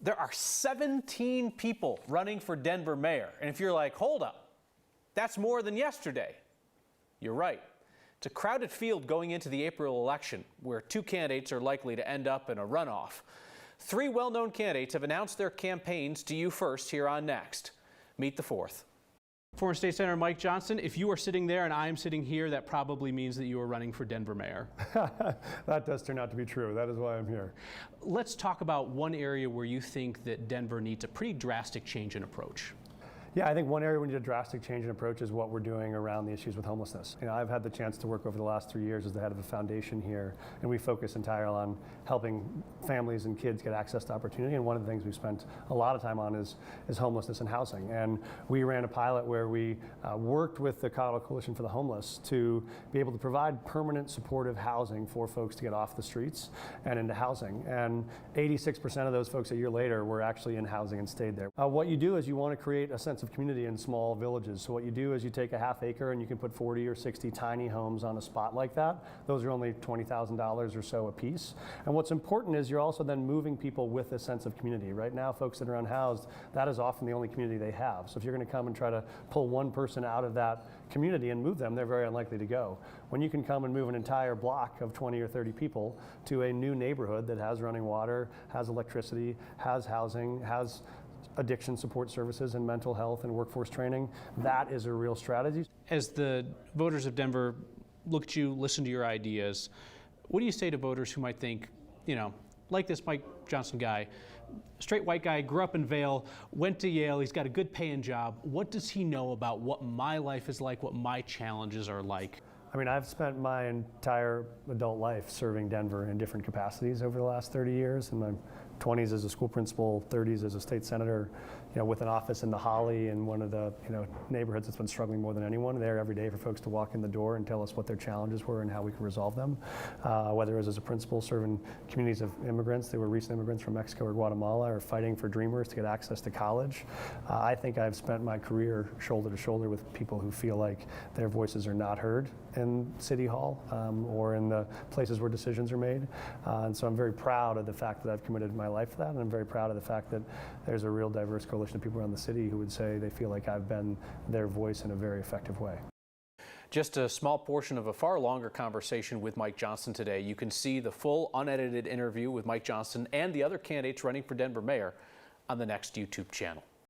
There are 17 people running for Denver mayor. And if you're like, hold up, that's more than yesterday, you're right. It's a crowded field going into the April election, where two candidates are likely to end up in a runoff. Three well-known candidates have announced their campaigns to you first here on Next. Meet the fourth. Former State Senator Mike Johnston, if you are sitting there and I'm sitting here, that probably means that you are running for Denver mayor. That does turn out to be true. That is why I'm here. Let's talk about one area where you think that Denver needs a pretty drastic change in approach. Yeah, I think one area we need a drastic change in approach is what we're doing around the issues with homelessness. I've had the chance to work over the last 3 years as the head of a foundation here, and we focus entirely on helping families and kids get access to opportunity. And one of the things we've spent a lot of time on is homelessness and housing. And we ran a pilot where we worked with the Colorado Coalition for the Homeless to be able to provide permanent supportive housing for folks to get off the streets and into housing. And 86% of those folks a year later were actually in housing and stayed there. What you do is you want to create a sense of community in small villages. So what you do is you take a half acre and you can put 40 or 60 tiny homes on a spot like that. Those are only $20,000 or so a piece. And what's important is you're also then moving people with a sense of community. Right now, folks that are unhoused, that is often the only community they have. So if you're going to come and try to pull one person out of that community and move them, they're very unlikely to go. When you can come and move an entire block of 20 or 30 people to a new neighborhood that has running water, has electricity, has housing, has addiction support services and mental health and workforce training, that is a real strategy. As the voters of Denver look at you, listen to your ideas, what do you say to voters who might think, like this Mike Johnston guy, straight white guy, grew up in Vail, went to Yale, he's got a good paying job. What does he know about what my life is like, what my challenges are like? I've spent my entire adult life serving Denver in different capacities over the last 30 years. In my 20s as a school principal, 30s as a state senator, with an office in the Holly in one of the neighborhoods that's been struggling more than anyone. There every day for folks to walk in the door and tell us what their challenges were and how we could resolve them. Whether it was as a principal serving communities of immigrants, they were recent immigrants from Mexico or Guatemala, or fighting for dreamers to get access to college. I think I've spent my career shoulder to shoulder with people who feel like their voices are not heard in City Hall or in the places where decisions are made. And so I'm very proud of the fact that I've committed my life to that, and I'm very proud of the fact that there's a real diverse coalition of people around the city who would say they feel like I've been their voice in a very effective way. Just a small portion of a far longer conversation with Mike Johnston today. You can see the full unedited interview with Mike Johnston and the other candidates running for Denver mayor on the Next YouTube channel.